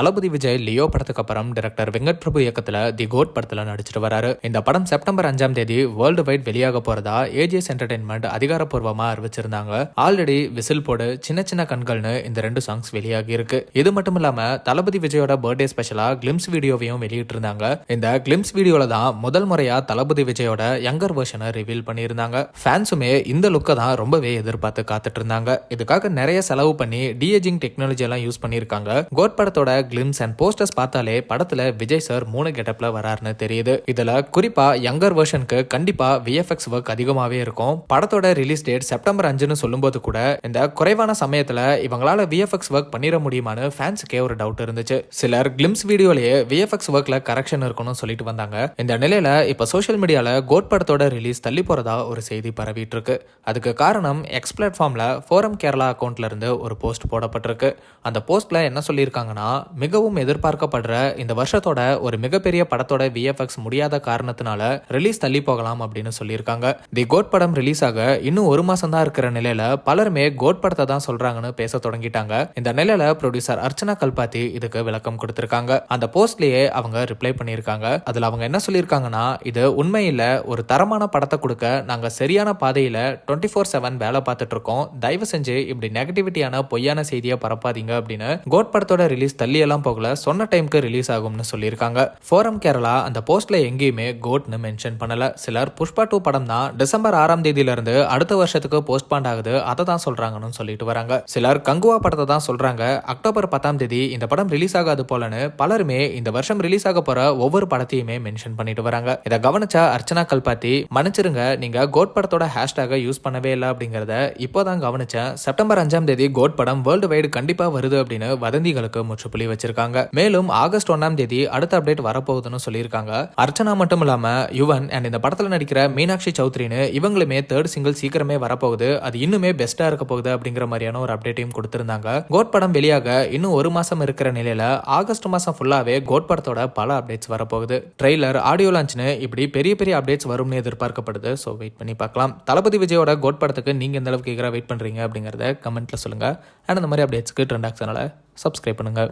தளபதி Vijay Leo படத்துக்கு அப்புறம் director Venkat Prabhu இயக்கத்துல தி கோட் படத்துல நடிச்சிட்டு வராரு. இந்த படம் செப்டம்பர் 5ஆம் தேதி வேர்ல்டு வைட் வெளியாக போறதா ஏஜிஎஸ் என்டர்டைன்மெண்ட் அதிகாரப்பூர்வமா அறிவிச்சிருந்தாங்க. ஆல்ரெடி விசில் போடு, சின்ன சின்ன கண்கள்னு இந்த 2 சாங்ஸ் வெளியாகி இருக்கு. இது மட்டும் இல்லாம தளபதி விஜயோட பர்த்டே ஸ்பெஷலா கிளிம்ஸ் வீடியோவையும் வெளியிட்டு இருந்தாங்க. இந்த கிளிம்ஸ் வீடியோல தான் முதல் முறையா தளபதி விஜயோட யங்கர் வெர்ஷனை ரிவீல் பண்ணியிருந்தாங்க. ஃபேன்ஸுமே இந்த லுக்கை தான் ரொம்பவே எதிர்பார்த்து காத்துட்டு இருந்தாங்க. இதுக்காக நிறைய செலவு பண்ணி டிஏஜிங் டெக்னாலஜி எல்லாம் யூஸ் பண்ணிருக்காங்க. கோட் படத்தோட கிளிம்ஸ் அண்ட் போஸ்டர்ஸ் பார்த்தாலே படத்துல விஜய் சார் 3 கெட்டப்ல வராருன்னு தெரியுது. இதுல குறிப்பா யங்கர் வெர்ஷனுக்கு கண்டிப்பா விஎஃப்எக்ஸ் ஒர்க் அதிகமாவே இருக்கும். படத்தோட ரிலீஸ் டேட் செப்டம்பர் 5ன்னு சொல்லும்போது கூட இந்த குறைவான சமயத்துல இவங்களால விஎஃப்எக்ஸ் ஒர்க் பண்ணிட முடியுமான்னு ஃபேன்ஸுக்கே ஒரு டவுட் இருந்துச்சு. சிலர் கிளிம்ஸ் வீடியோலயே விஎஃப்எக்ஸ் ஒர்க்ல கரெக்ஷன் இருக்கும்னு சொல்லிட்டு வந்தாங்க. இந்த நிலையில இப்ப சோஷியல் மீடியால கோட் படத்தோட ரிலீஸ் தள்ளி போறதா ஒரு செய்தி பரவிட்டு இருக்கு. அதுக்கு காரணம் எக்ஸ் பிளாட்ஃபார்ம்ல ஃபோரம் கேரளா அக்கௌண்ட்ல இருந்து ஒரு போஸ்ட் போடப்பட்டிருக்கு. அந்த போஸ்ட்ல என்ன சொல்லியிருக்காங்கன்னா, மிகவும் எதிர்பார்க்கப்படுற இந்த வருஷத்தோட ஒரு மிகப்பெரிய படத்தோட விஎஃப்எக்ஸ் முடியாத காரணத்தினால ரிலீஸ் தள்ளி போகலாம் அப்படின்னு சொல்லியிருக்காங்க. தி கோட் படம் ரிலீஸ் ஆக இன்னும் 1 மாசம் தான் இருக்கிற நிலையில பலருமே கோட் படத்தை தான் சொல்றாங்கன்னு பேச தொடங்கிட்டாங்க. இந்த நிலையில ப்ரொடியூசர் அர்ச்சனா கல்பாத்தி இதுக்கு விளக்கம் கொடுத்திருக்காங்க. அந்த போஸ்ட்லயே அவங்க ரிப்ளை பண்ணியிருக்காங்க. அதுல அவங்க என்ன சொல்லியிருக்காங்கன்னா, இது உண்மையில ஒரு தரமான படத்தை கொடுக்க நாங்க சரியான பாதையில 24/7 வேலை பார்த்துட்டு இருக்கோம். தயவு செஞ்சு இப்படி நெகட்டிவிட்டியான பொய்யான செய்தியை பரப்பாதீங்க அப்படின்னு. கோட் படத்தோட ரிலீஸ் தள்ளி எல்லாம் போகல, சொன்ன டைமுக்கு ரிலீஸ் ஆகும்னு சொல்லியிருக்காங்க. ஃபோரம் கேரளா அந்த போஸ்ட்ல எங்கேயுமே கோட்னு மென்ஷன் பண்ணல. சிலர் புஷ்பா 2 படம் தான் டிசம்பர் 6ஆம் தேதியில இருந்து அடுத்த வருஷத்துக்கு போஸ்ட்பாண்ட் ஆகுது, அதை தான் சொல்றாங்கன்னு சொல்லிட்டு வராங்க. சிலர் கங்குவா படத்தை தான் சொல்றாங்க. அக்டோபர் 10ஆம் தேதி இந்த படம் ரிலீஸ் ஆகாது போலன்னு பலருமே இந்த வருஷம் ரிலீஸ் ஆக போற ஒவ்வொரு படத்தையுமே மென்ஷன் பண்ணிட்டு வராங்க. இதை கவனிச்ச அர்ச்சனா கல்பாத்தி, மன்னிச்சிருங்க, நீங்க கோட் படத்தோட ஹேஷ்டாக யூஸ் பண்ணவே இல்லை அப்படிங்கறத இப்போதான் கவனிச்சேன். செப்டம்பர் 5ஆம் தேதி கோட் படம் வேர்ல்டு வைடு கண்டிப்பா வருது அப்படின்னு வதந்திகளுக்கு முற்றுப்புள்ளி வச்சிருக்காங்க. மேலும் ஆகஸ்ட் 1ஆம் தேதி அடுத்த அப்டேட் வரப்போகுதுன்னு சொல்லியிருக்காங்க. அர்ச்சனா மட்டும் இல்லாம யுவன் அண்ட் இந்த படத்துல நடிக்கிற மீனாட்சி சௌத்ரின்னு இவங்களுமே 3rd சிங்கிள் சீக்கிரமே வரப்போகுது, அது இன்னுமே பெஸ்டா இருக்க போகுது அப்படிங்கிற மாதிரியான ஒரு அப்டேட்டையும் கொடுத்திருந்தாங்க. கோட் படம் வெளியாக இன்னும் 1 மாசம் இருக்கிற நிலையில ஆகஸ்ட் மாசம் ஃபுல்லாவே கோட் படத்தோட பல அப்டேட்ஸ் வரப்போகுது. ட்ரெய்லர், ஆடியோ லான்ச்னு இப்படி பெரிய பெரிய அப்டேட்ஸ் வரும்னு எதிர்பார்க்கப்படுது. ஸோ வெயிட் பண்ணி பார்க்கலாம். தளபதி விஜயோட கோட் படத்துக்கு நீங்க எந்த அளவுக்கு வெயிட் பண்றீங்க அப்படிங்கறத கமெண்ட்ல சொல்லுங்க. அண்ட் இந்த மாதிரி அப்டேட்ஸ்க்கு ட்ரெண்ட் ஆக்ஷனால சப்ஸ்கிரைப் பண்ணுங்க.